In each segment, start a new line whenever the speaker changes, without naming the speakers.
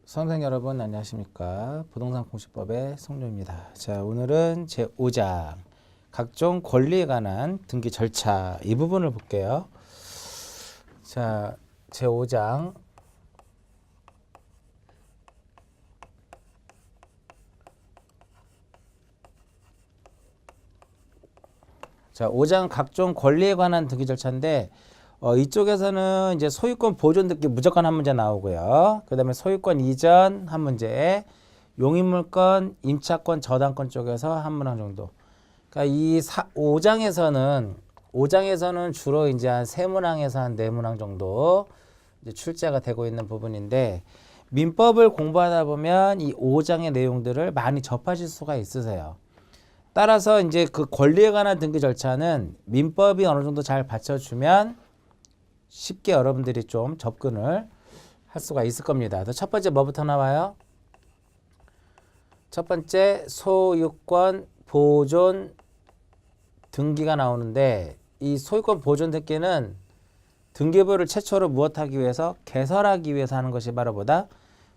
수험생 여러분 안녕하십니까. 부동산 공시법의 송조입니다. 자, 오늘은 제5장 각종 권리에 관한 등기 절차 이 부분을 볼게요. 자, 제5장 자, 5장 각종 권리에 관한 등기 절차인데 이쪽에서는 이제 소유권 보존 등기 무조건 한 문제 나오고요. 그 다음에 소유권 이전 한 문제, 용익물권, 임차권, 저당권 쪽에서 한 문항 정도. 그러니까 이 5장에서는 주로 이제 한 3문항에서 한 4문항 정도 이제 출제가 되고 있는 부분인데, 민법을 공부하다 보면 이 5장의 내용들을 많이 접하실 수가 있으세요. 따라서 이제 그 권리에 관한 등기 절차는 민법이 어느 정도 잘 받쳐주면 쉽게 여러분들이 좀 접근을 할 수가 있을 겁니다. 첫 번째 뭐부터 나와요? 첫 번째 소유권 보존 등기가 나오는데, 이 소유권 보존 등기는 등기부를 최초로 무엇하기 위해서? 개설하기 위해서 하는 것이 바로 뭐다?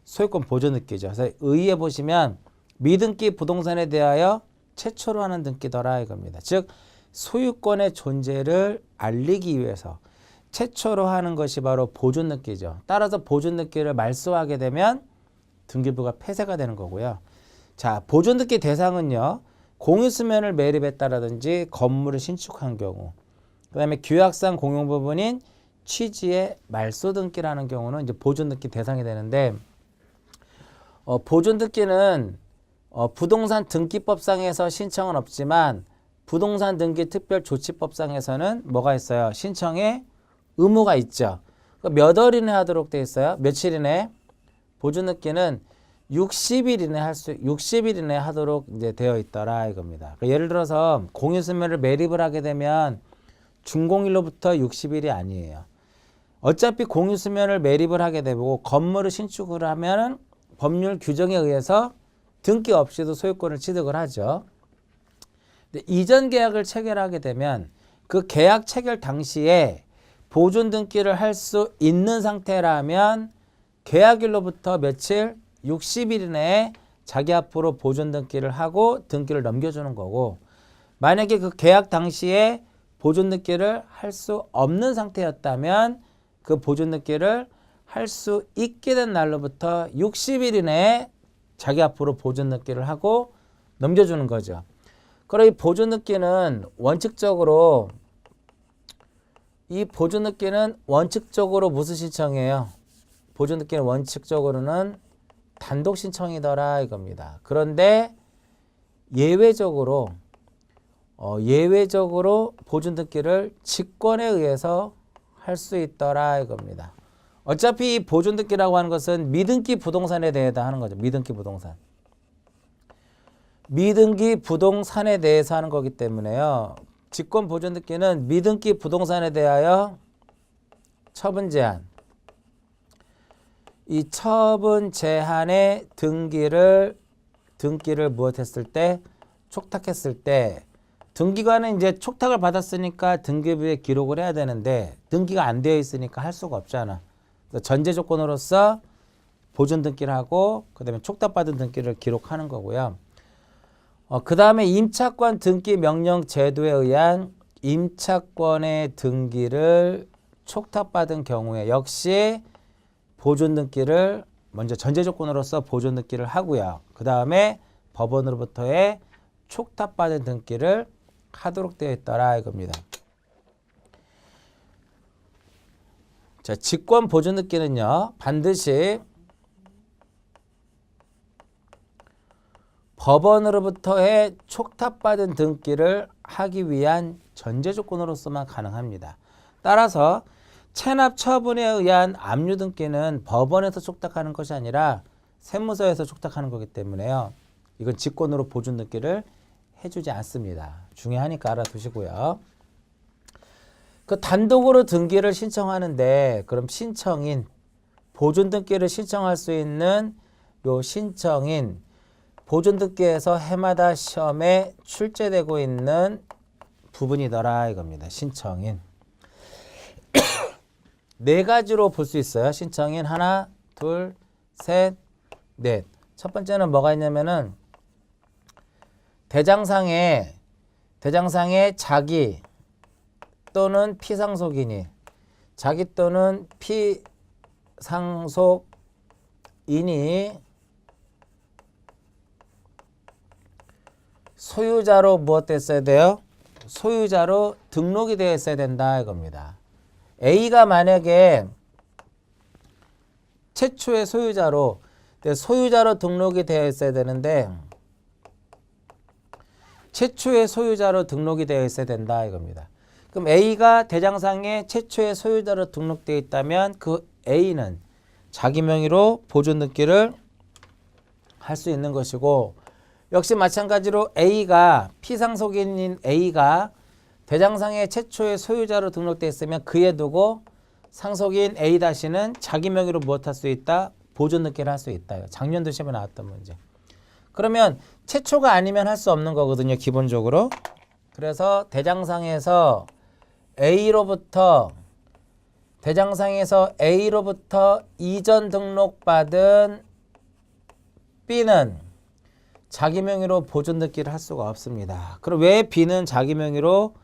소유권 보존 등기죠. 그래서 의의에 보시면 미등기 부동산에 대하여 최초로 하는 등기더라 이겁니다. 즉 소유권의 존재를 알리기 위해서 최초로 하는 것이 바로 보존 등기죠. 따라서 보존 등기를 말소하게 되면 등기부가 폐쇄가 되는 거고요. 자, 보존 등기 대상은요, 공유수면을 매립했다라든지 건물을 신축한 경우, 그 다음에 규약상 공용 부분인 취지의 말소 등기라는 경우는 이제 보존 등기 대상이 되는데, 보존 등기는 부동산 등기법상에서 신청은 없지만 부동산 등기 특별조치법상에서는 뭐가 있어요? 신청에 의무가 있죠. 몇 월 이내 하도록 되어 있어요? 며칠 이내? 보존 등기는 60일 이내 하도록 이제 되어 있더라 이겁니다. 예를 들어서 공유수면을 매립을 하게 되면 준공일로부터 60일이 아니에요. 어차피 공유수면을 매립을 하게 되고 건물을 신축을 하면 법률 규정에 의해서 등기 없이도 소유권을 취득을 하죠. 근데 이전 계약을 체결하게 되면 그 계약 체결 당시에 보존 등기를 할 수 있는 상태라면 계약일로부터 며칠? 60일 이내에 자기 앞으로 보존 등기를 하고 등기를 넘겨주는 거고, 만약에 그 계약 당시에 보존 등기를 할 수 없는 상태였다면 그 보존 등기를 할 수 있게 된 날로부터 60일 이내에 자기 앞으로 보존 등기를 하고 넘겨주는 거죠. 그럼 이 보존 등기는 원칙적으로 무슨 신청이에요? 보존 등기는 원칙적으로는 단독 신청이더라 이겁니다. 그런데 예외적으로 보존 등기를 직권에 의해서 할 수 있더라 이겁니다. 어차피 보존 등기라고 하는 것은 미등기 부동산에 대해서 하는 거죠. 미등기 부동산에 대해서 하는 거기 때문에요. 직권 보존 등기는 미등기 부동산에 대하여 처분 제한. 이 처분 제한의 등기를 무엇했을 때? 촉탁했을 때, 등기관은 이제 촉탁을 받았으니까 등기부에 기록을 해야 되는데 등기가 안 되어 있으니까 할 수가 없잖아. 전제 조건으로서 보존 등기를 하고 그 다음에 촉탁받은 등기를 기록하는 거고요. 그 다음에 임차권 등기 명령 제도에 의한 임차권의 등기를 촉탁받은 경우에 역시 보존 등기를 먼저 전제 조건으로서 보존 등기를 하고요. 그 다음에 법원으로부터의 촉탁받은 등기를 하도록 되어 있더라 이겁니다. 자, 직권 보존 등기는요, 반드시 법원으로부터의 촉탁받은 등기를 하기 위한 전제 조건으로서만 가능합니다. 따라서 체납 처분에 의한 압류 등기는 법원에서 촉탁하는 것이 아니라 세무서에서 촉탁하는 거기 때문에요. 이건 직권으로 보존 등기를 해주지 않습니다. 중요하니까 알아두시고요. 그 단독으로 등기를 신청하는데, 그럼 신청인, 보존 등기를 신청할 수 있는 요 신청인, 보존 등기에서 해마다 시험에 출제되고 있는 부분이더라 이겁니다. 신청인. 네 가지로 볼 수 있어요. 신청인 하나, 둘, 셋, 넷. 첫 번째는 뭐가 있냐면은 대장상에 자기 또는 피상속인이 자기 또는 피상속인이 소유자로 무엇 됐어야 돼요? 소유자로 등록이 되어 있어야 된다 이겁니다. A가 만약에 최초의 소유자로 등록이 되어 있어야 되는데 최초의 소유자로 등록이 되어 있어야 된다 이겁니다. 그럼 A가 대장상에 최초의 소유자로 등록되어 있다면 그 A는 자기 명의로 보존 등기를 할 수 있는 것이고, 역시 마찬가지로 A가 피상속인인 A가 대장상에 최초의 소유자로 등록되어 있으면 그에 두고 상속인 A-는 자기 명의로 무엇할 수 있다? 보존 등기를 할 수 있다. 작년도 시험에 나왔던 문제. 그러면 최초가 아니면 할 수 없는 거거든요, 기본적으로. 그래서 대장상에서 A로부터 이전 등록받은 B는 자기 명의로 보존 등기를 할 수가 없습니다. 그럼 왜 B는 자기 명의로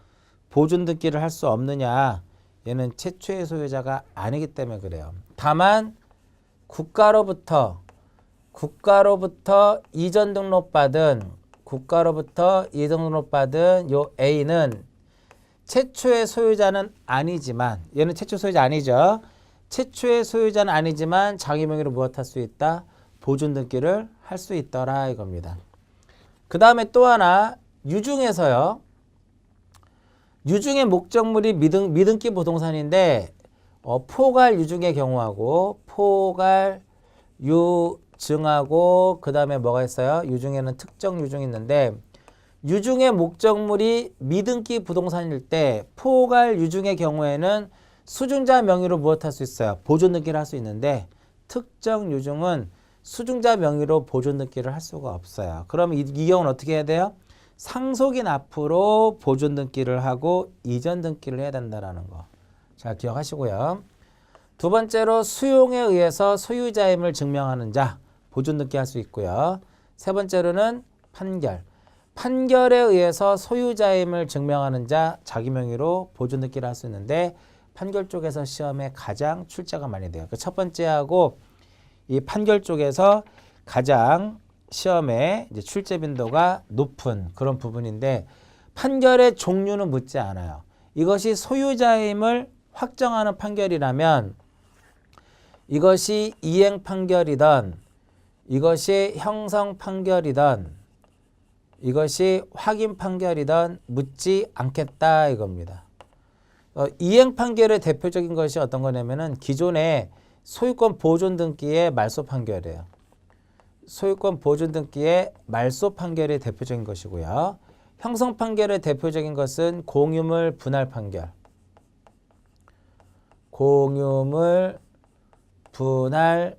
보존 등기를 할 수 없느냐? 얘는 최초의 소유자가 아니기 때문에 그래요. 다만 국가로부터 이전 등록받은 요 A는 최초의 소유자는 아니지만, 얘는 최초 소유자 아니죠. 최초의 소유자는 아니지만 자기 명의로 무엇 할 수 있다? 보존 등기를 할 수 있더라 이겁니다. 그 다음에 또 하나, 유중에서요. 유중의 목적물이 미등기 부동산인데 포괄 유중의 경우하고 포괄 유증하고 그 다음에 뭐가 있어요? 유중에는 특정 유중이 있는데, 유중의 목적물이 미등기 부동산일 때 포괄 유중의 경우에는 수중자 명의로 무엇할 수 있어요? 보존 등기를 할 수 있는데, 특정 유중은 수중자 명의로 보존 등기를 할 수가 없어요. 그럼 이 경우는 어떻게 해야 돼요? 상속인 앞으로 보존 등기를 하고 이전 등기를 해야 된다는 거. 잘 기억하시고요. 두 번째로 수용에 의해서 소유자임을 증명하는 자, 보존 등기 할 수 있고요. 세 번째로는 판결에 의해서 소유자임을 증명하는 자, 자기 명의로 보존 등기를 할 수 있는데, 판결 쪽에서 시험에 가장 출제가 많이 돼요. 그 첫 번째하고 이 판결 쪽에서 가장 시험에 이제 출제 빈도가 높은 그런 부분인데, 판결의 종류는 묻지 않아요. 이것이 소유자임을 확정하는 판결이라면 이것이 이행 판결이든 이것이 형성 판결이든 이것이 확인 판결이든 묻지 않겠다 이겁니다. 이행 판결의 대표적인 것이 어떤 거냐면은 기존의 소유권 보존 등기의 말소 판결이에요. 소유권 보존 등기의 말소 판결이 대표적인 것이고요. 형성 판결의 대표적인 것은 공유물 분할 판결. 공유물 분할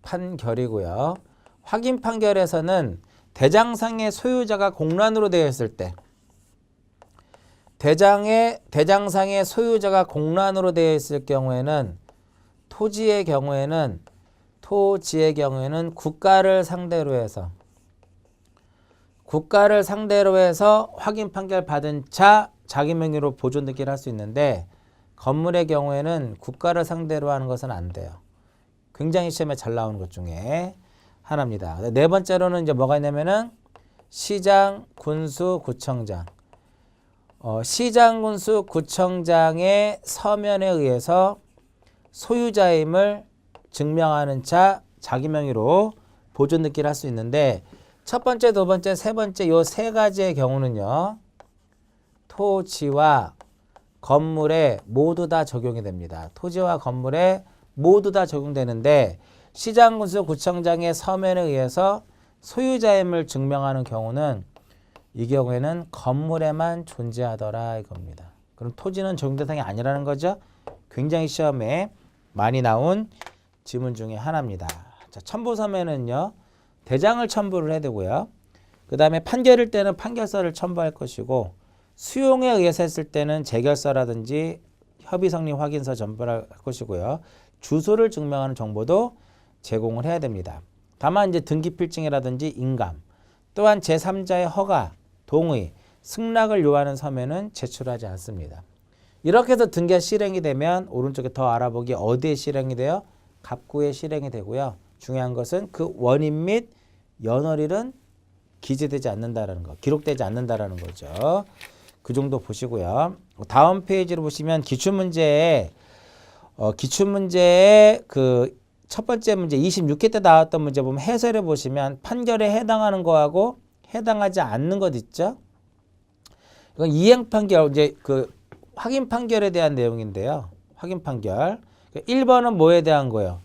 판결이고요. 확인 판결에서는 대장상의 소유자가 공란으로 되어 있을 때, 대장상의 소유자가 공란으로 되어 있을 경우에는 토지의 경우에는 국가를 상대로 해서 확인 판결 받은 자, 자기 명의로 보존 등기를 할 수 있는데, 건물의 경우에는 국가를 상대로 하는 것은 안 돼요. 굉장히 시험에 잘 나오는 것 중에 하나입니다. 네 번째로는 이제 뭐가 있냐면은 시장, 군수, 구청장. 시장, 군수, 구청장의 서면에 의해서 소유자임을 증명하는 자, 자기 명의로 보존 등기를 할 수 있는데, 첫 번째, 두 번째, 세 번째 요 세 가지의 경우는요, 토지와 건물에 모두 다 적용이 됩니다. 토지와 건물에 모두 다 적용되는데, 시장, 군수, 구청장의 서면에 의해서 소유자임을 증명하는 경우는 이 경우에는 건물에만 존재하더라 이겁니다. 그럼 토지는 적용 대상이 아니라는 거죠. 굉장히 시험에 많이 나온 지문 중에 하나입니다. 자, 첨부서면은요, 대장을 첨부를 해야 되고요. 그 다음에 판결일 때는 판결서를 첨부할 것이고, 수용에 의해서 했을 때는 재결서라든지 협의 성립 확인서 전부할 것이고요. 주소를 증명하는 정보도 제공을 해야 됩니다. 다만 이제 등기필증이라든지 인감, 또한 제3자의 허가, 동의, 승낙을 요하는 서면은 제출하지 않습니다. 이렇게 해서 등기가 실행이 되면 오른쪽에 더 알아보기 어디에 실행이 돼요? 갑구에 실행이 되고요. 중요한 것은 그 원인 및 연월일은 기재되지 않는다라는 거, 기록되지 않는다라는 거죠. 그 정도 보시고요. 다음 페이지로 보시면 기출문제에 그 첫 번째 문제 26회 때 나왔던 문제 보면 해설해 보시면 판결에 해당하는 거하고 해당하지 않는 것 있죠. 이건 이행 판결, 이제 그 확인 판결에 대한 내용인데요. 확인 판결. 1번은 뭐에 대한 거예요?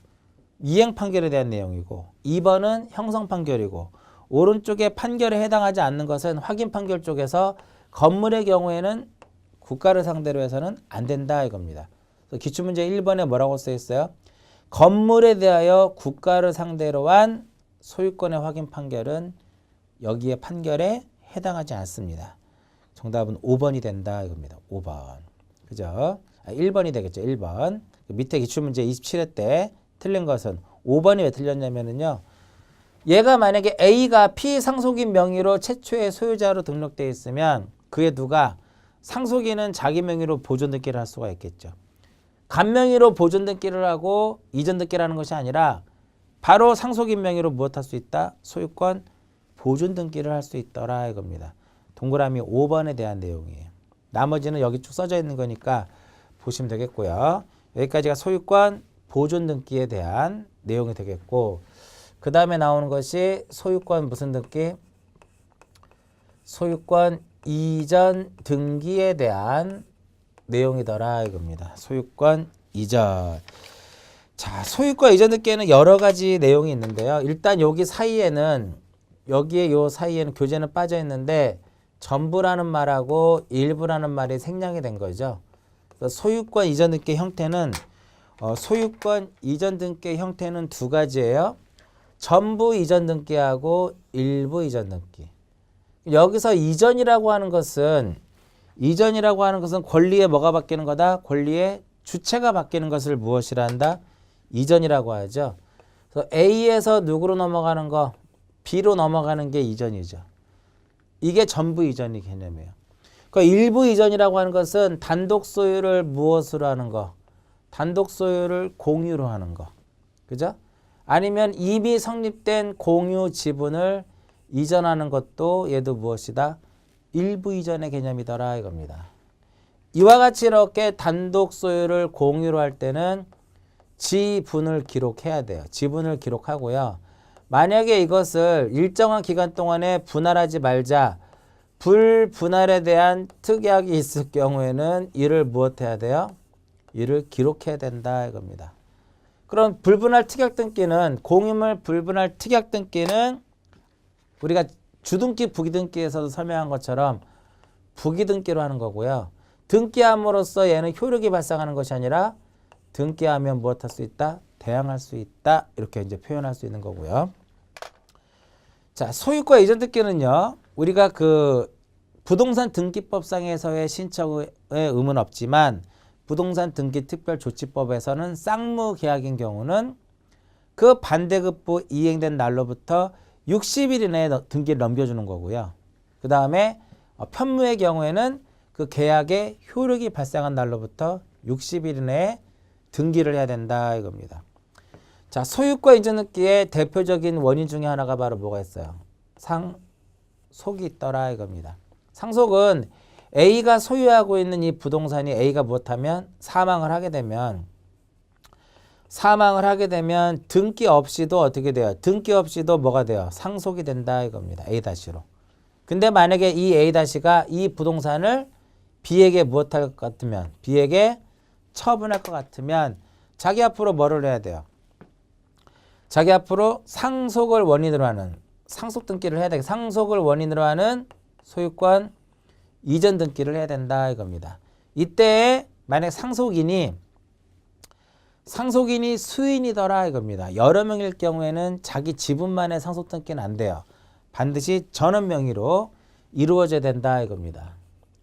이행 판결에 대한 내용이고 2번은 형성 판결이고 오른쪽에 판결에 해당하지 않는 것은 확인 판결 쪽에서 건물의 경우에는 국가를 상대로 해서는 안 된다 이겁니다. 그래서 기출문제 1번에 뭐라고 써 있어요? 건물에 대하여 국가를 상대로 한 소유권의 확인 판결은 여기에 판결에 해당하지 않습니다. 정답은 5번이 된다 이겁니다. 5번. 그죠? 1번이 되겠죠. 1번. 밑에 기출문제 27회 때 틀린 것은 5번이 왜 틀렸냐면요. 얘가 만약에 A가 피상속인 명의로 최초의 소유자로 등록되어 있으면 그에 누가 상속인은 자기 명의로 보존 등기를 할 수가 있겠죠. 간명의로 보존 등기를 하고 이전 등기를 하는 것이 아니라 바로 상속인 명의로 무엇 할 수 있다? 소유권 보존 등기를 할 수 있더라 이겁니다. 동그라미 5번에 대한 내용이에요. 나머지는 여기 쭉 써져 있는 거니까 보시면 되겠고요. 여기까지가 소유권 보존 등기에 대한 내용이 되겠고 그 다음에 나오는 것이 소유권 무슨 등기? 소유권 이전 등기에 대한 내용이더라 이겁니다. 소유권 이전. 자, 소유권 이전 등기에는 여러 가지 내용이 있는데요. 일단 여기 사이에는 여기에 요 사이에는 교재는 빠져 있는데 전부라는 말하고 일부라는 말이 생략이 된 거죠. 그래서 소유권 이전 등기 형태는 소유권 이전 등기 형태는 두 가지예요. 전부 이전 등기하고 일부 이전 등기. 여기서 이전이라고 하는 것은 권리에 뭐가 바뀌는 거다? 권리의 주체가 바뀌는 것을 무엇이라 한다? 이전이라고 하죠. 그래서 A에서 누구로 넘어가는 거? B로 넘어가는 게 이전이죠. 이게 전부 이전의 개념이에요. 그 일부 이전이라고 하는 것은 단독 소유를 무엇으로 하는 거? 단독 소유를 공유로 하는 거. 그죠? 아니면 이미 성립된 공유 지분을 이전하는 것도 얘도 무엇이다? 일부 이전의 개념이더라 이겁니다. 이와 같이 이렇게 단독 소유를 공유로 할 때는 지분을 기록해야 돼요. 지분을 기록하고요. 만약에 이것을 일정한 기간 동안에 분할하지 말자. 불분할에 대한 특약이 있을 경우에는 이를 무엇해야 돼요? 이를 기록해야 된다 이겁니다. 그럼 불분할 특약 등기는 공유물 불분할 특약 등기는 우리가 주등기 부기등기에서도 설명한 것처럼 부기등기로 하는 거고요. 등기함으로써 얘는 효력이 발생하는 것이 아니라 등기하면 무엇 할 수 있다? 대항할 수 있다. 이렇게 이제 표현할 수 있는 거고요. 자, 소유권 이전 등기는요. 우리가 그 부동산 등기법상에서의 신청의 의무는 없지만 부동산 등기 특별조치법에서는 쌍무 계약인 경우는 그 반대급부 이행된 날로부터 60일 이내에 등기를 넘겨주는 거고요. 그 다음에 편무의 경우에는 그 계약의 효력이 발생한 날로부터 60일 이내에 등기를 해야 된다 이겁니다. 자, 소유권 이전 등기의 대표적인 원인 중에 하나가 바로 뭐가 있어요? 상속이 있더라 이겁니다. 상속은 A가 소유하고 있는 이 부동산이 A가 못하면 사망을 하게 되면 등기 없이도 어떻게 돼요? 등기 없이도 뭐가 돼요? 상속이 된다 이겁니다. A-로. 근데 만약에 이 A-가 이 부동산을 B에게 무엇할 것 같으면 B에게 처분할 것 같으면 자기 앞으로 뭐를 해야 돼요? 자기 앞으로 상속을 원인으로 하는 상속 등기를 해야 되겠다. 상속을 원인으로 하는 소유권 이전 등기를 해야 된다 이겁니다. 이때 만약 상속인이 수인이더라 이겁니다. 여러 명일 경우에는 자기 지분만의 상속 등기는 안 돼요. 반드시 전원 명의로 이루어져야 된다 이겁니다.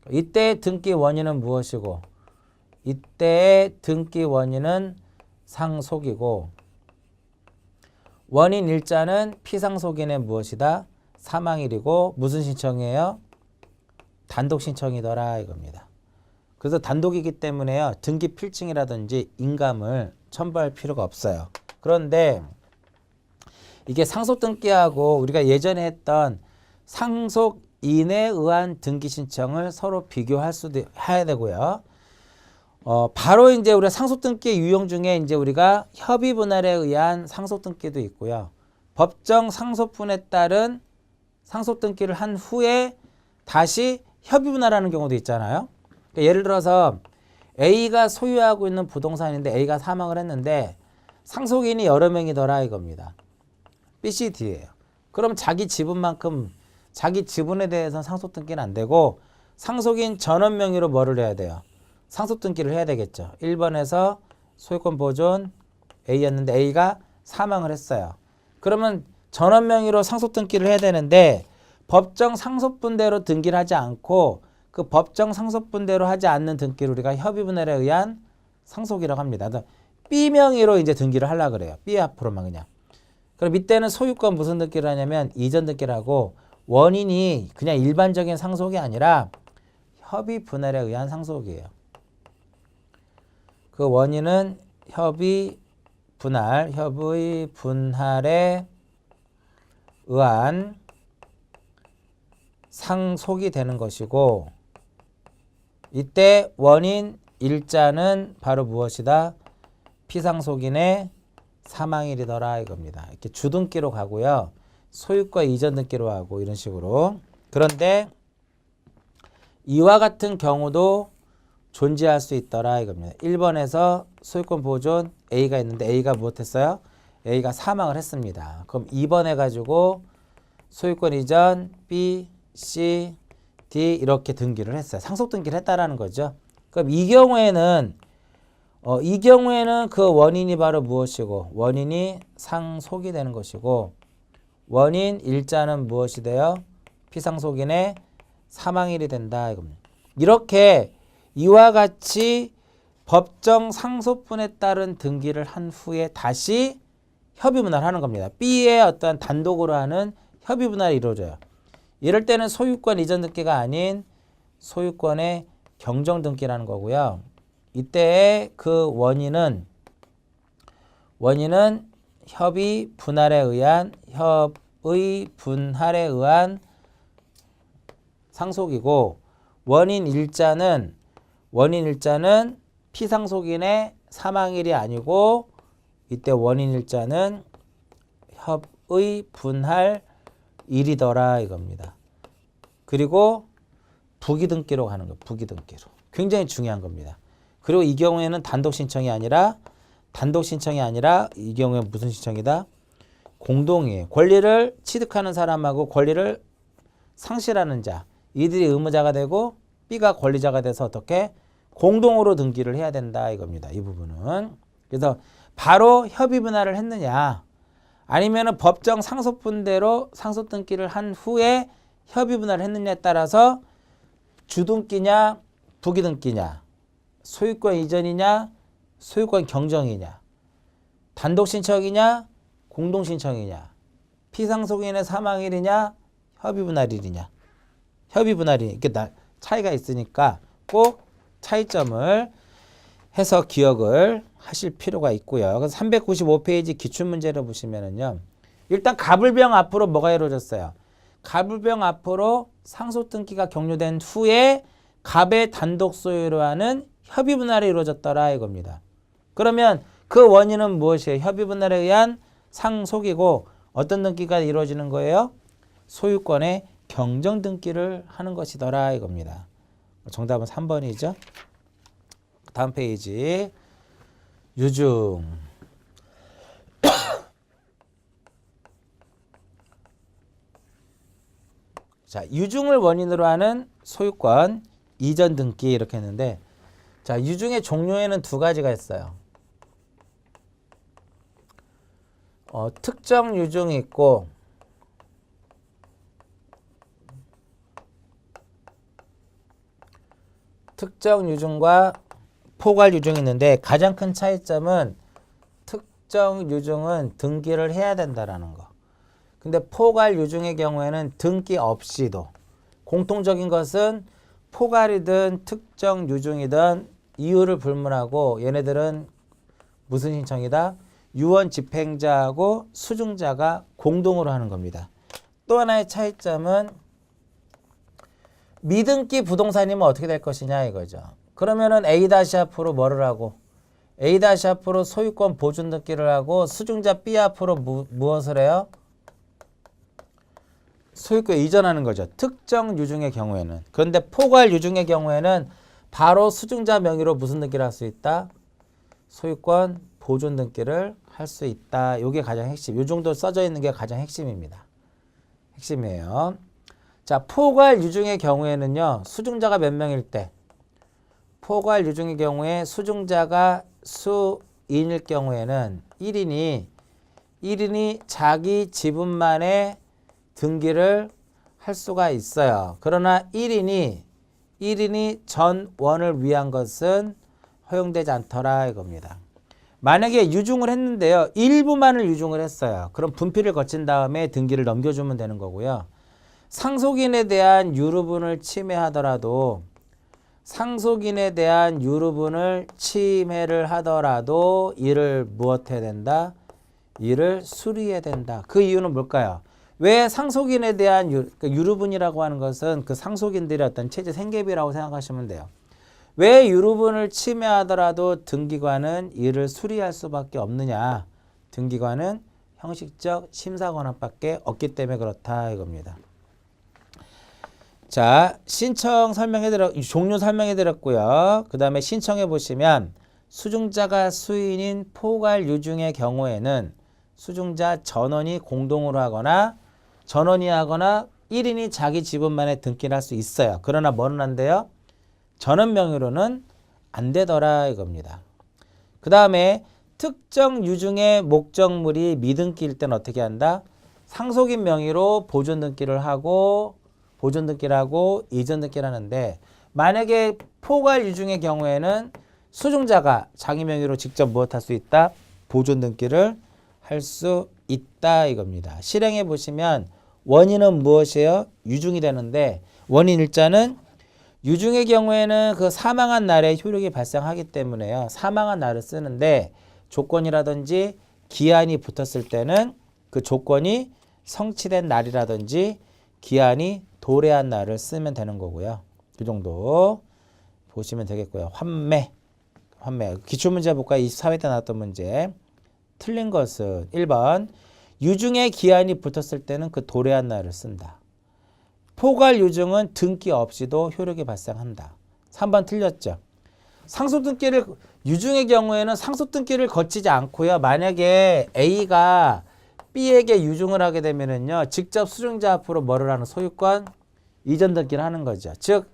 이때 등기 원인은 무엇이고 이때의 등기 원인은 상속이고 원인 일자는 피상속인의 무엇이다? 사망일이고 무슨 신청이에요? 단독 신청이더라 이겁니다. 그래서 단독이기 때문에요. 등기 필증이라든지 인감을 첨부할 필요가 없어요. 그런데 이게 상속등기하고 우리가 예전에 했던 상속인에 의한 등기 신청을 서로 비교할 수도 해야 되고요. 바로 이제 우리가 상속등기 유형 중에 이제 우리가 협의 분할에 의한 상속등기도 있고요. 법정 상속분에 따른 상속등기를 한 후에 다시 협의 분할하는 경우도 있잖아요. 그러니까 예를 들어서 A가 소유하고 있는 부동산인데 A가 사망을 했는데 상속인이 여러 명이더라 이겁니다. B, C, D예요. 그럼 자기 지분만큼 자기 지분에 대해서는 상속등기는 안 되고 상속인 전원 명의로 뭐를 해야 돼요? 상속등기를 해야 되겠죠. 1번에서 소유권 보존 A였는데 A가 사망을 했어요. 그러면 전원 명의로 상속등기를 해야 되는데 법정 상속분대로 등기를 하지 않고 그 법정 상속분대로 하지 않는 등기를 우리가 협의분할에 의한 상속이라고 합니다. B 명의로 이제 등기를 하려고 그래요. B 앞으로만 그냥. 그럼 이때는 소유권 무슨 등기를 하냐면 이전 등기를 하고 원인이 그냥 일반적인 상속이 아니라 협의분할에 의한 상속이에요. 그 원인은 협의분할에 의한 상속이 되는 것이고 이때 원인 일자는 바로 무엇이다? 피상속인의 사망일이더라 이겁니다. 이렇게 주등기로 가고요. 소유권 이전 등기로 하고 이런 식으로. 그런데 이와 같은 경우도 존재할 수 있더라 이겁니다. 1번에서 소유권 보존 A가 있는데 A가 무엇했어요? A가 사망을 했습니다. 그럼 2번 해가지고 소유권 이전 B, C, D 이렇게 등기를 했어요. 상속 등기를 했다라는 거죠. 그럼 이 경우에는 그 원인이 바로 무엇이고 원인이 상속이 되는 것이고 원인 일자는 무엇이 돼요? 피상속인의 사망일이 된다 이겁니다. 이렇게 이와 같이 법정 상속분에 따른 등기를 한 후에 다시 협의분할하는 겁니다. B의 어떤 단독으로 하는 협의분할이 이루어져요. 이럴 때는 소유권 이전 등기가 아닌 소유권의 경정 등기라는 거고요. 이때의 그 원인은 협의분할에 의한 상속이고 원인 일자는 피상속인의 사망일이 아니고 이때 원인 일자는 협의분할일이더라 이겁니다. 그리고 부기등기로 가는 거예요. 부기등기로. 굉장히 중요한 겁니다. 그리고 이 경우에는 단독 신청이 아니라 이 경우에 무슨 신청이다? 공동이에요. 권리를 취득하는 사람하고 권리를 상실하는 자 이들이 의무자가 되고 B가 권리자가 돼서 어떻게 공동으로 등기를 해야 된다 이겁니다. 이 부분은. 그래서 바로 협의분할을 했느냐 아니면 법정 상속분대로 상속등기를 한 후에 협의분할을 했느냐에 따라서 주등기냐 부기등기냐 소유권 이전이냐 소유권 경정이냐 단독 신청이냐 공동 신청이냐 피상속인의 사망일이냐 협의분할일이냐 이렇게 차이가 있으니까 꼭 차이점을 해서 기억을 하실 필요가 있고요. 그래서 395페이지 기출문제를 보시면은요. 일단 갑을병 앞으로 뭐가 이루어졌어요? 갑을병 앞으로 상속등기가 격려된 후에 갑의 단독 소유로 하는 협의분할이 이루어졌더라 이겁니다. 그러면 그 원인은 무엇이에요? 협의분할에 의한 상속이고 어떤 등기가 이루어지는 거예요? 소유권의 경정등기를 하는 것이더라 이겁니다. 정답은 3번이죠. 다음 페이지 유증 자, 유증을 원인으로 하는 소유권 이전 등기 이렇게 했는데 자, 유증의 종류에는 두 가지가 있어요. 특정 유증이 있고 특정 유증과 포괄 유증이 있는데 가장 큰 차이점은 특정 유증은 등기를 해야 된다라는 거. 근데 포괄 유증의 경우에는 등기 없이도 공통적인 것은 포괄이든 특정 유증이든 이유를 불문하고 얘네들은 무슨 신청이다? 유언 집행자하고 수증자가 공동으로 하는 겁니다. 또 하나의 차이점은 미등기 부동산이면 어떻게 될 것이냐 이거죠. 그러면은 A- 앞으로 뭐를 하고 A- 앞으로 소유권 보존 등기를 하고 수증자 B 앞으로 무엇을 해요? 소유권 이전하는 거죠. 특정 유증의 경우에는. 그런데 포괄 유증의 경우에는 바로 수증자 명의로 무슨 등기를 할 수 있다? 소유권 보존 등기를 할 수 있다. 이게 가장 핵심. 이 정도 써져 있는 게 가장 핵심입니다. 핵심이에요. 자, 포괄 유증의 경우에는요. 수증자가 몇 명일 때? 포괄 유증의 경우에 수증자가 수인일 경우에는 1인이 자기 지분만의 등기를 할 수가 있어요. 그러나 1인이 전원을 위한 것은 허용되지 않더라 이겁니다. 만약에 유증을 했는데요. 일부만을 유증을 했어요. 그럼 분필을 거친 다음에 등기를 넘겨주면 되는 거고요. 상속인에 대한 유류분을 침해하더라도 침해를 하더라도 이를 무엇해야 된다? 이를 수리해야 된다. 그 이유는 뭘까요? 왜 상속인에 대한 유류분이라고 하는 것은 그 상속인들의 어떤 체제 생계비라고 생각하시면 돼요. 왜 유류분을 침해하더라도 등기관은 이를 수리할 수밖에 없느냐? 등기관은 형식적 심사 권한밖에 없기 때문에 그렇다 이겁니다. 자, 신청 종료 설명해드렸고요. 그 다음에 신청해 보시면 수증자가 수인인 포괄 유증의 경우에는 수증자 전원이 공동으로 하거나 1인이 자기 지분만에 등기를 할 수 있어요. 그러나 뭐는 안 돼요? 전원 명의로는 안 되더라 이겁니다. 그 다음에 특정 유증의 목적물이 미등기일 때는 어떻게 한다? 상속인 명의로 보존 등기를 하고 이전 등기를 하는데 만약에 포괄 유증의 경우에는 수증자가 자기 명의로 직접 무엇 할 수 있다? 보존 등기를 할 수 있다 이겁니다. 실행해 보시면 원인은 무엇이에요? 유증이 되는데 원인 일자는 유증의 경우에는 그 사망한 날에 효력이 발생하기 때문에요. 사망한 날을 쓰는데 조건이라든지 기한이 붙었을 때는 그 조건이 성취된 날이라든지 기한이 도래한 날을 쓰면 되는 거고요. 그 정도 보시면 되겠고요. 환매. 기출문제 볼까요? 24회 때 나왔던 문제. 틀린 것은 1번 유증의 기한이 붙었을 때는 그 도래한 날을 쓴다. 포괄 유증은 등기 없이도 효력이 발생한다. 3번 틀렸죠. 상속등기를 유증의 경우에는 상속등기를 거치지 않고요. 만약에 A가 B에게 유증을 하게 되면은요. 직접 수증자 앞으로 뭐를 하는 소유권 이전 등기를 하는 거죠. 즉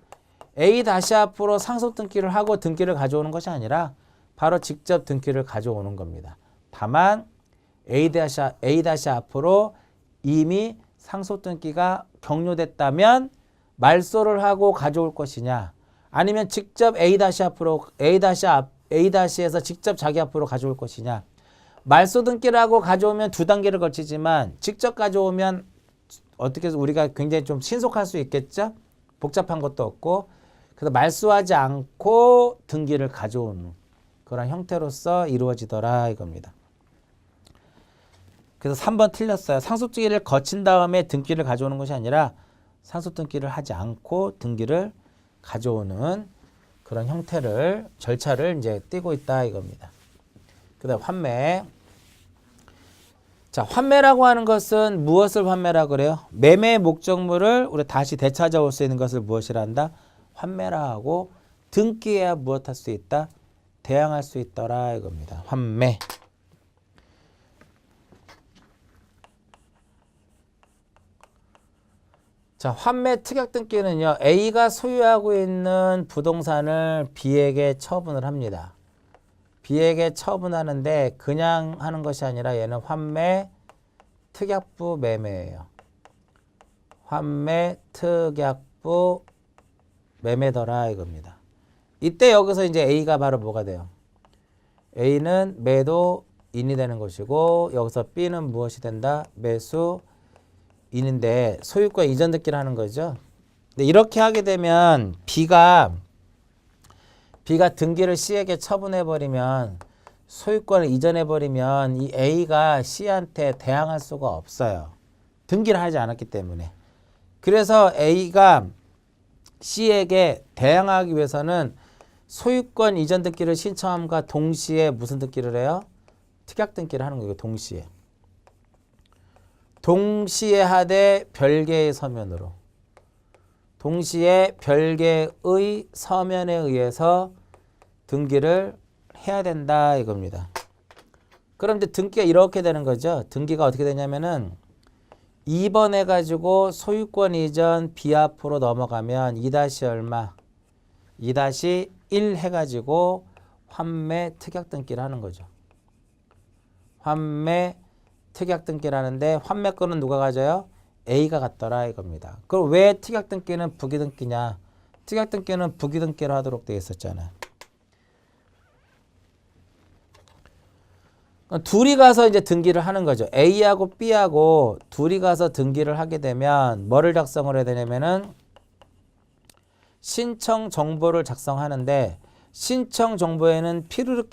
A 다시 앞으로 상속등기를 하고 등기를 가져오는 것이 아니라 바로 직접 등기를 가져오는 겁니다. 다만 A 다시 앞으로 이미 상속등기가 격려됐다면 말소를 하고 가져올 것이냐 아니면 직접 A 다시에서 직접 자기 앞으로 가져올 것이냐. 말소 등기를 하고 가져오면 두 단계를 거치지만 직접 가져오면 어떻게 해서 우리가 굉장히 좀 신속할 수 있겠죠. 복잡한 것도 없고 그래서 말소하지 않고 등기를 가져오는 그런 형태로서 이루어지더라 이겁니다. 그래서 3번 틀렸어요. 상속등기를 거친 다음에 등기를 가져오는 것이 아니라 상속등기를 하지 않고 등기를 가져오는 그런 절차를 이제 띄고 있다 이겁니다. 그 다음 환매. 자, 환매라고 하는 것은 무엇을 환매라 그래요? 매매 목적물을 우리 다시 되찾아올 수 있는 것을 무엇이라 한다? 환매라 하고 등기해야 무엇 할 수 있다? 대항할 수 있더라 이겁니다. 환매. 자, 환매 특약 등기는요. A가 소유하고 있는 부동산을 B에게 처분을 합니다. B에게 처분하는데 그냥 하는 것이 아니라 얘는 환매 특약부 매매예요. 환매 특약부 매매더라 이겁니다. 이때 여기서 이제 A가 바로 뭐가 돼요? A는 매도 매수인이 되는 것이고 여기서 B는 무엇이 된다? 매수인인데 소유권 이전 등기를 하는 거죠. 근데 이렇게 하게 되면 B가 등기를 C에게 처분해버리면 소유권을 이전해버리면 이 A가 C한테 대항할 수가 없어요. 등기를 하지 않았기 때문에. 그래서 A가 C에게 대항하기 위해서는 소유권 이전 등기를 신청함과 동시에 무슨 등기를 해요? 특약 등기를 하는 거예요. 동시에 하되 별개의 서면으로. 동시에 별개의 서면에 의해서 등기를 해야 된다 이겁니다. 그럼 이제 등기가 이렇게 되는 거죠. 등기가 어떻게 되냐면은 2번 해가지고 소유권 이전 B 앞으로 넘어가면 2 얼마? 2-1 해가지고 환매 특약 등기를 하는 거죠. 환매 특약 등기를 하는데 환매권은 누가 가져요? A가 갖더라 이겁니다. 그럼 왜 특약 등기는 부기 등기냐? 특약 등기는 부기 등기로 하도록 되어 있었잖아요. 둘이 가서 이제 등기를 하는 거죠. A하고 B하고 둘이 가서 등기를 하게 되면 뭐를 작성을 해야 되냐면은 신청 정보를 작성하는데 신청 정보에는 필요적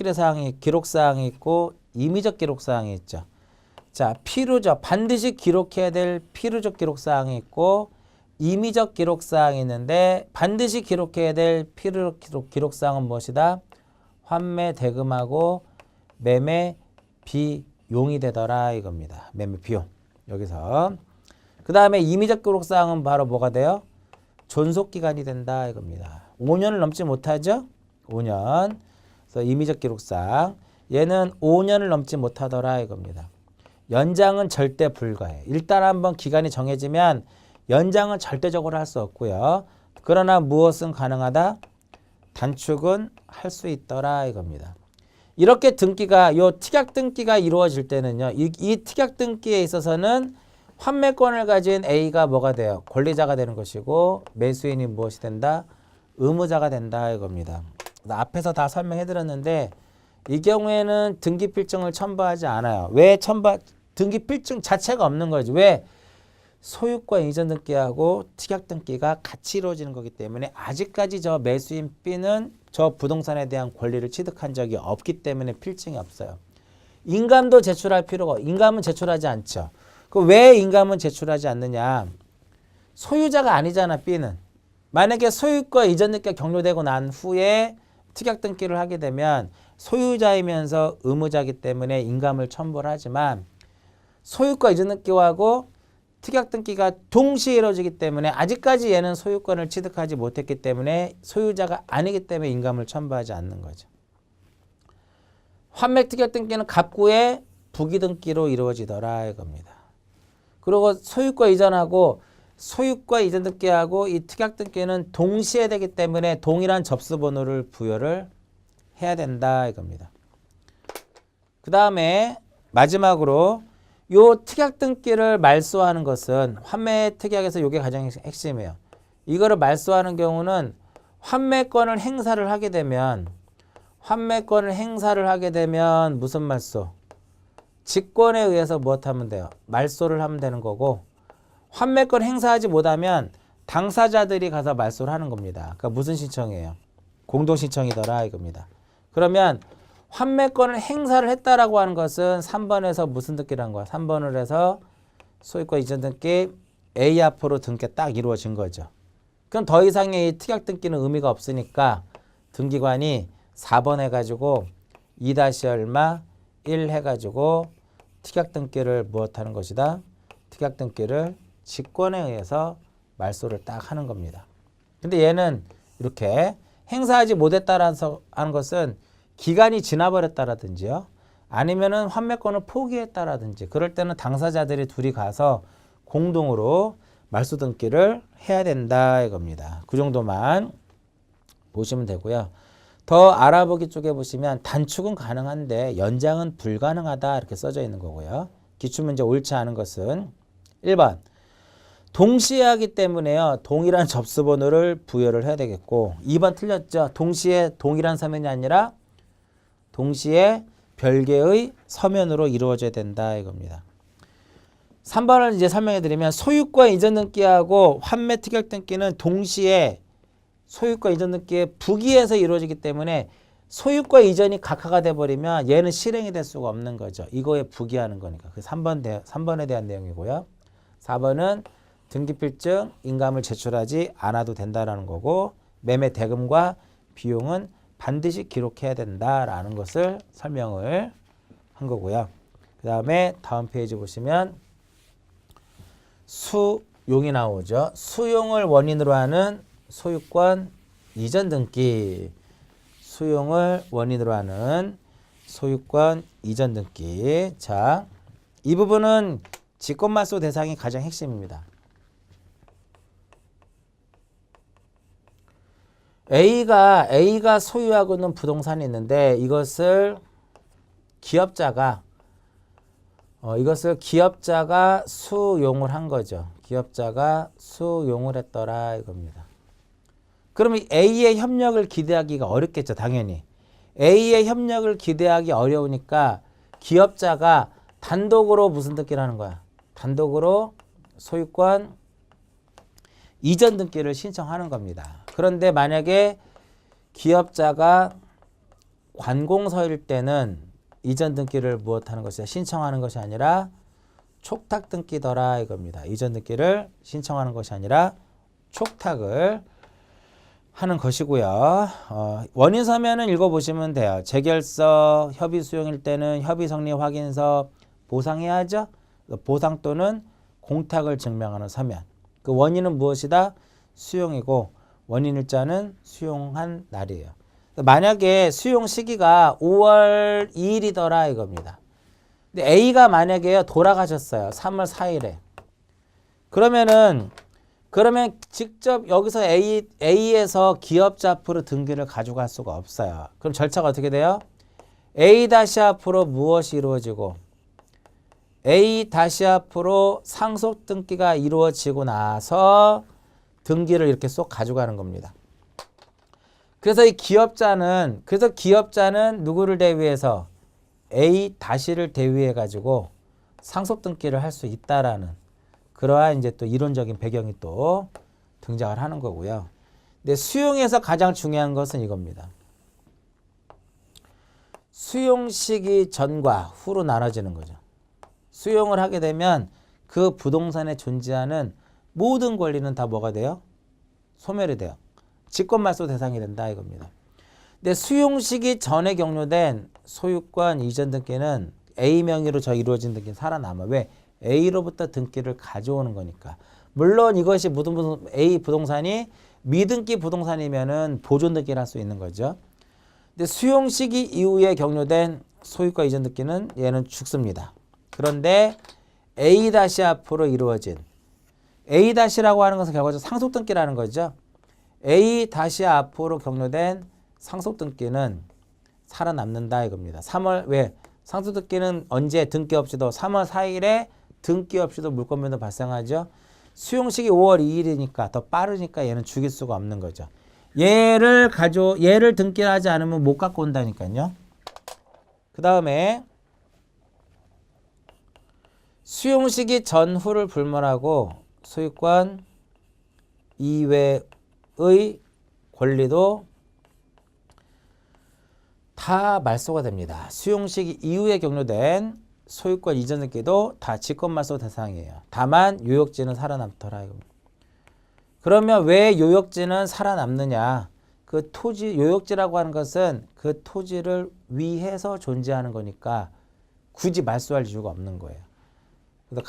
기록 사항이 있고 임의적 기록 사항이 있죠. 자, 반드시 기록해야 될 필요적 기록 사항이 있고 임의적 기록 사항이 있는데 반드시 기록해야 될 필요적 기록 사항은 무엇이다? 환매 대금하고 매매 비용이 되더라 이겁니다. 매매 비용. 여기서 그 다음에 임의적 기록 사항은 바로 뭐가 돼요? 존속 기간이 된다 이겁니다. 5년을 넘지 못하죠? 5년. 그래서 임의적 기록 사항. 얘는 5년을 넘지 못하더라 이겁니다. 연장은 절대 불가해. 일단 한번 기간이 정해지면 연장은 절대적으로 할 수 없고요. 그러나 무엇은 가능하다? 단축은 할 수 있더라 이겁니다. 이렇게 등기가 요 특약 등기가 이루어질 때는요. 이 특약 등기에 있어서는 환매권을 가진 A가 뭐가 돼요? 권리자가 되는 것이고 매수인이 무엇이 된다? 의무자가 된다 이겁니다. 앞에서 다 설명해 드렸는데 이 경우에는 등기 필증을 첨부하지 않아요. 왜 등기 필증 자체가 없는 거지. 왜? 소유권 이전 등기하고 특약 등기가 같이 이루어지는 거기 때문에 아직까지 저 매수인 B는 저 부동산에 대한 권리를 취득한 적이 없기 때문에 필증이 없어요. 인감도 제출할 필요가 인감은 제출하지 않죠. 왜 인감은 제출하지 않느냐? 소유자가 아니잖아 B는. 만약에 소유권 이전 등기가 격려되고 난 후에 특약 등기를 하게 되면 소유자이면서 의무자이기 때문에 인감을 첨부를 하지만 소유권 이전 등기하고 특약 등기가 동시에 이루어지기 때문에 아직까지 얘는 소유권을 취득하지 못했기 때문에 소유자가 아니기 때문에 인감을 첨부하지 않는 거죠. 환매 특약 등기는 갑구의 부기 등기로 이루어지더라 이겁니다. 그리고 소유권 이전하고 소유권 이전 등기하고 이 특약 등기는 동시에 되기 때문에 동일한 접수 번호를 부여를 해야 된다 이겁니다. 그 다음에 마지막으로 요 특약 등기를 말소하는 것은 환매 특약에서 이게 가장 핵심이에요. 이거를 말소하는 경우는 환매권을 행사를 하게 되면 무슨 말소? 직권에 의해서 무엇하면 돼요? 말소를 하면 되는 거고 환매권 행사하지 못하면 당사자들이 가서 말소를 하는 겁니다. 그러니까 무슨 신청이에요? 공동신청이더라 이겁니다. 그러면 환매권을 행사를 했다라고 하는 것은 3번에서 무슨 등기를 한 거야? 3번을 해서 소유권 이전 등기 A 앞으로 등기가 딱 이루어진 거죠. 그럼 더 이상의 이 특약 등기는 의미가 없으니까 등기관이 4번 해가지고 2 얼마 1 해가지고 특약 등기를 무엇하는 것이다? 특약 등기를 직권에 의해서 말소를 딱 하는 겁니다. 근데 얘는 이렇게 행사하지 못했다라는 하는 것은 기간이 지나버렸다라든지요. 아니면은 환매권을 포기했다라든지 그럴 때는 당사자들이 둘이 가서 공동으로 말소 등기를 해야 된다 이겁니다. 그 정도만 보시면 되고요. 더 알아보기 쪽에 보시면 단축은 가능한데 연장은 불가능하다 이렇게 써져 있는 거고요. 기출문제 옳지 않은 것은 1번 동시에 하기 때문에요. 동일한 접수번호를 부여를 해야 되겠고 2번 틀렸죠. 동시에 동일한 서면이 아니라 동시에 별개의 서면으로 이루어져야 된다 이겁니다. 3번을 이제 설명해 드리면 소유권 이전 등기하고 환매 특약 등기는 동시에 소유권 이전 등기의 부기에서 이루어지기 때문에 소유권 이전이 각하가 돼버리면 얘는 실행이 될 수가 없는 거죠. 이거에 부기하는 거니까. 그 3번에 대한 내용이고요. 4번은 등기필증 인감을 제출하지 않아도 된다라는 거고 매매 대금과 비용은 반드시 기록해야 된다라는 것을 설명을 한 거고요. 그 다음에 다음 페이지 보시면 수용이 나오죠. 수용을 원인으로 하는 소유권 이전 등기. 수용을 원인으로 하는 소유권 이전 등기. 자, 이 부분은 직권말소 대상이 가장 핵심입니다. A가 소유하고 있는 부동산이 있는데 이것을 기업자가 수용을 한 거죠. 기업자가 수용을 했더라 이겁니다. 그러면 A의 협력을 기대하기가 어렵겠죠. 당연히. A의 협력을 기대하기 어려우니까 기업자가 단독으로 무슨 등기를 하는 거야? 단독으로 소유권 이전 등기를 신청하는 겁니다. 그런데 만약에 기업자가 관공서일 때는 이전 등기를 무엇하는 것이냐? 신청하는 것이 아니라 촉탁 등기더라 이겁니다. 이전 등기를 신청하는 것이 아니라 촉탁을 하는 것이고요. 원인 서면은 읽어보시면 돼요. 재결서, 협의 수용일 때는 협의 성리 확인서 보상해야 하죠. 보상 또는 공탁을 증명하는 서면. 그 원인은 무엇이다? 수용이고 원인일자는 수용한 날이에요. 만약에 수용 시기가 5월 2일이더라 이겁니다. 근데 A가 만약에 돌아가셨어요. 3월 4일에. 그러면 직접 여기서 A에서 기업자 앞으로 등기를 가져갈 수가 없어요. 그럼 절차가 어떻게 돼요? A 다시 앞으로 무엇이 이루어지고 A 다시 앞으로 상속 등기가 이루어지고 나서 등기를 이렇게 쏙 가져가는 겁니다. 그래서 기업자는 누구를 대위해서 A 다시를 대위해 가지고 상속 등기를 할 수 있다라는 그러한 이제 또 이론적인 배경이 또 등장을 하는 거고요. 근데 수용에서 가장 중요한 것은 이겁니다. 수용 시기 전과 후로 나눠지는 거죠. 수용을 하게 되면 그 부동산에 존재하는 모든 권리는 다 뭐가 돼요? 소멸이 돼요. 직권말소 대상이 된다 이겁니다. 근데 수용 시기 전에 경료된 소유권 이전 등기는 A 명의로 이루어진 등기는 살아남아. 왜? A로부터 등기를 가져오는 거니까. 물론 이것이 무슨 A 부동산이 미등기 부동산이면은 보존 등기를 할 수 있는 거죠. 근데 수용 시기 이후에 경료된 소유권 이전 등기는 얘는 죽습니다. 그런데 A 다시 앞으로 이루어진 A 다시라고 하는 것은 결과적으로 상속 등기라는 거죠. A 다시 앞으로 경료된 상속 등기는 살아남는다 이겁니다. 왜? 상속 등기는 언제 등기 없이도 3월 4일에 등기 없이도 물권 변동 발생하죠. 수용 시기 5월 2일이니까 더 빠르니까 얘는 죽일 수가 없는 거죠. 얘를 등기를 하지 않으면 못 갖고 온다니까요. 그 다음에 수용 시기 전후를 불문하고 소유권 이외의 권리도 다 말소가 됩니다. 수용 시기 이후에 경료된 소유권 이전 등기도 다 직권말소 대상이에요. 다만 요역지는 살아남더라. 그러면 왜 요역지는 살아남느냐? 그 토지 요역지라고 하는 것은 그 토지를 위해서 존재하는 거니까 굳이 말소할 이유가 없는 거예요. 그래서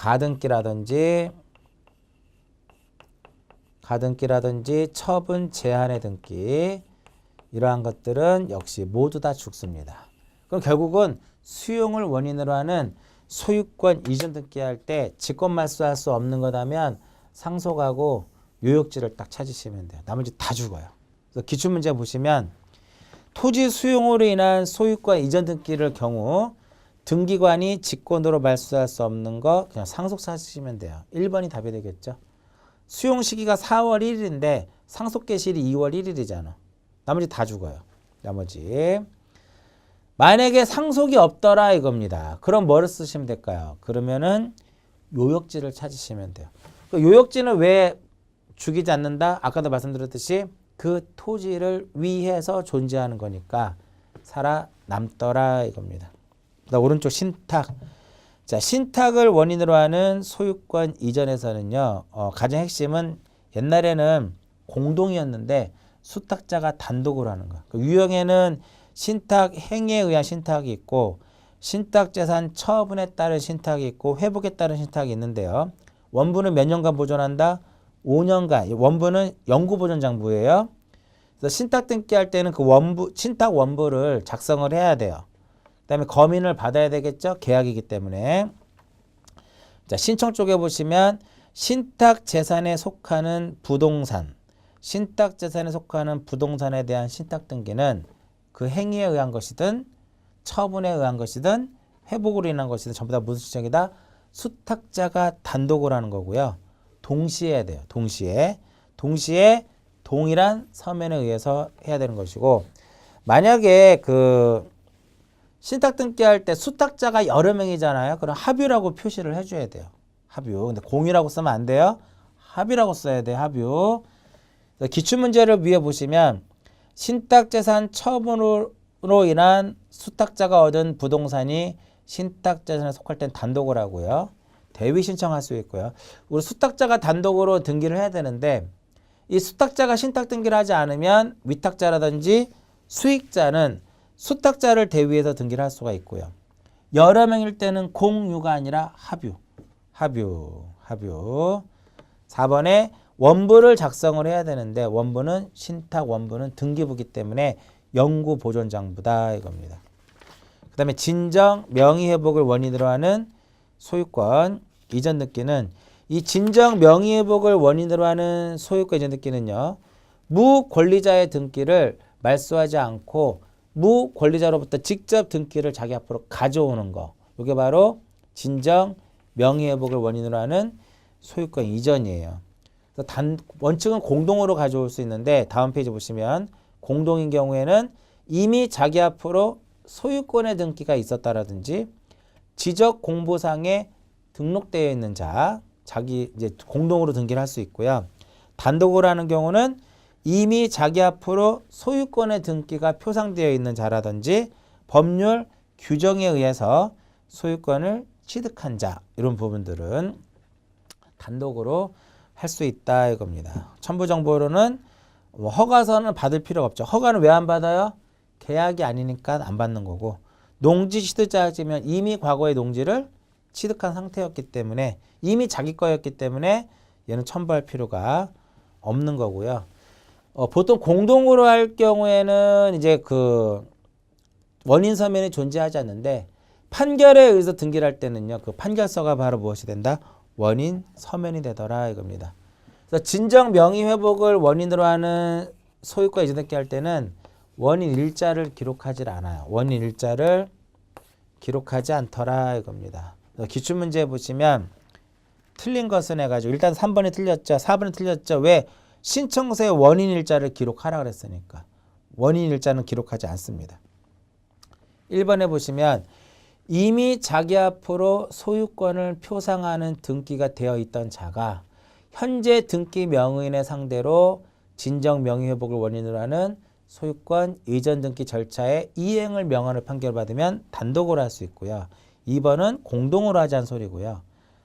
가등기라든지 처분 제한의 등기 이러한 것들은 역시 모두 다 죽습니다. 그럼 결국은 수용을 원인으로 하는 소유권 이전 등기할 때 직권말소할 수 없는 거라면 상속하고 요역지를 딱 찾으시면 돼요. 나머지 다 죽어요. 그래서 기출문제 보시면 토지 수용으로 인한 소유권 이전 등기를 경우 등기관이 직권으로 말소할 수 없는 거 그냥 상속 찾으시면 돼요. 1번이 답이 되겠죠. 수용 시기가 4월 1일인데 상속 개시일이 2월 1일이잖아. 나머지 다 죽어요. 나머지 만약에 상속이 없더라 이겁니다. 그럼 뭐를 쓰시면 될까요? 그러면은 요역지를 찾으시면 돼요. 그 요역지는 왜 죽이지 않는다? 아까도 말씀드렸듯이 그 토지를 위해서 존재하는 거니까 살아남더라 이겁니다. 그다음 오른쪽 신탁. 자, 신탁을 원인으로 하는 소유권 이전에서는요. 가장 핵심은 옛날에는 공동이었는데 수탁자가 단독으로 하는 거. 그 유형에는 신탁 행위에 의한 신탁이 있고 신탁 재산 처분에 따른 신탁이 있고 회복에 따른 신탁이 있는데요. 원부는 몇 년간 보존한다? 5년간. 원부는 영구 보존 장부예요. 그래서 신탁 등기할 때는 그 원부 신탁 원부를 작성을 해야 돼요. 그다음에 검인을 받아야 되겠죠. 계약이기 때문에. 자, 신청 쪽에 보시면 신탁 재산에 속하는 부동산, 신탁 재산에 속하는 부동산에 대한 신탁 등기는 그 행위에 의한 것이든 처분에 의한 것이든 회복으로 인한 것이든 전부 다 무슨 신청이다? 수탁자가 단독으로 하는 거고요. 동시에 해야 돼요. 동시에 동일한 서면에 의해서 해야 되는 것이고, 만약에 그 신탁 등기할 때 수탁자가 여러 명이잖아요. 그럼 합유라고 표시를 해줘야 돼요. 합유. 근데 공유라고 쓰면 안 돼요. 합유라고 써야 돼요. 합유. 기출문제를 위에 보시면 신탁재산 처분으로 인한 수탁자가 얻은 부동산이 신탁재산에 속할 땐 단독을 하고요. 대위 신청할 수 있고요. 우리 수탁자가 단독으로 등기를 해야 되는데 이 수탁자가 신탁 등기를 하지 않으면 위탁자라든지 수익자는 수탁자를 대위해서 등기를 할 수가 있고요. 여러 명일 때는 공유가 아니라 합유. 4번에 원부를 작성을 해야 되는데 원부는 신탁 원부는 등기부기 때문에 영구 보존 장부다 이겁니다. 그 다음에 진정 명의회복을 원인으로 하는 소유권 이전 등기는 이 진정 명의회복을 원인으로 하는 소유권 이전 등기는요. 무권리자의 등기를 말소하지 않고 무권리자로부터 직접 등기를 자기 앞으로 가져오는 거. 이게 바로 진정 명의회복을 원인으로 하는 소유권 이전이에요. 원칙은 공동으로 가져올 수 있는데 다음 페이지 보시면 공동인 경우에는 이미 자기 앞으로 소유권의 등기가 있었다라든지 지적 공보상에 등록되어 있는 자, 자기 이제 공동으로 등기를 할 수 있고요. 단독으로 하는 경우는 이미 자기 앞으로 소유권의 등기가 표상되어 있는 자라든지 법률 규정에 의해서 소유권을 취득한 자 이런 부분들은 단독으로 할 수 있다 이겁니다. 첨부정보로는 허가서는 받을 필요가 없죠. 허가는 왜 안 받아요? 계약이 아니니까 안 받는 거고 농지 취득자였으면 이미 과거의 농지를 취득한 상태였기 때문에 이미 자기 거였기 때문에 얘는 첨부할 필요가 없는 거고요. 보통 공동으로 할 경우에는 이제 그 원인 서면이 존재하지 않는데 판결에 의해서 등기를 할 때는요. 그 판결서가 바로 무엇이 된다? 원인 서면이 되더라 이겁니다. 그래서 진정 명의 회복을 원인으로 하는 소유권 이전 등기 할 때는 원인 일자를 기록하지 않아요. 원인 일자를 기록하지 않더라 이겁니다. 기출문제 보시면 틀린 것은 해가지고 일단 3번이 틀렸죠. 4번이 틀렸죠. 왜? 신청서에 원인 일자를 기록하라 그랬으니까. 원인 일자는 기록하지 않습니다. 1번에 보시면 이미 자기 앞으로 소유권을 표상하는 등기가 되어 있던 자가 현재 등기 명의인의 상대로 진정 명의회복을 원인으로 하는 소유권 이전 등기 절차에 이행을 명하는 판결을 받으면 단독으로 할 수 있고요. 2번은 공동으로 하자는 소리고요.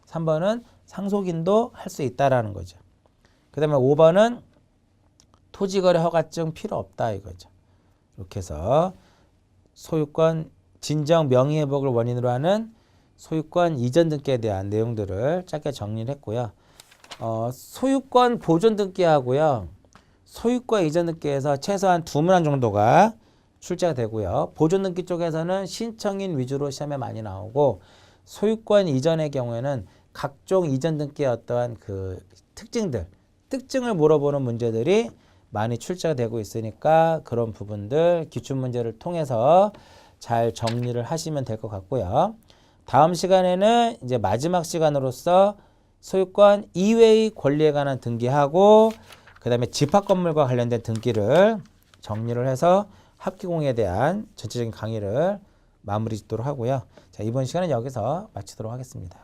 3번은 상속인도 할 수 있다라는 거죠. 그 다음에 5번은 토지거래 허가증 필요 없다 이거죠. 이렇게 해서 소유권 진정 명의회복을 원인으로 하는 소유권 이전 등기에 대한 내용들을 짧게 정리를 했고요. 소유권 보존 등기하고요. 소유권 이전 등기에서 최소한 2문항 정도가 출제가 되고요. 보존 등기 쪽에서는 신청인 위주로 시험에 많이 나오고 소유권 이전의 경우에는 각종 이전 등기의 어떠한 그 특징을 물어보는 문제들이 많이 출제가 되고 있으니까 그런 부분들 기출문제를 통해서 잘 정리를 하시면 될 것 같고요. 다음 시간에는 이제 마지막 시간으로서 소유권 이외의 권리에 관한 등기하고 그 다음에 집합건물과 관련된 등기를 정리를 해서 합기공에 대한 전체적인 강의를 마무리 짓도록 하고요. 자, 이번 시간은 여기서 마치도록 하겠습니다.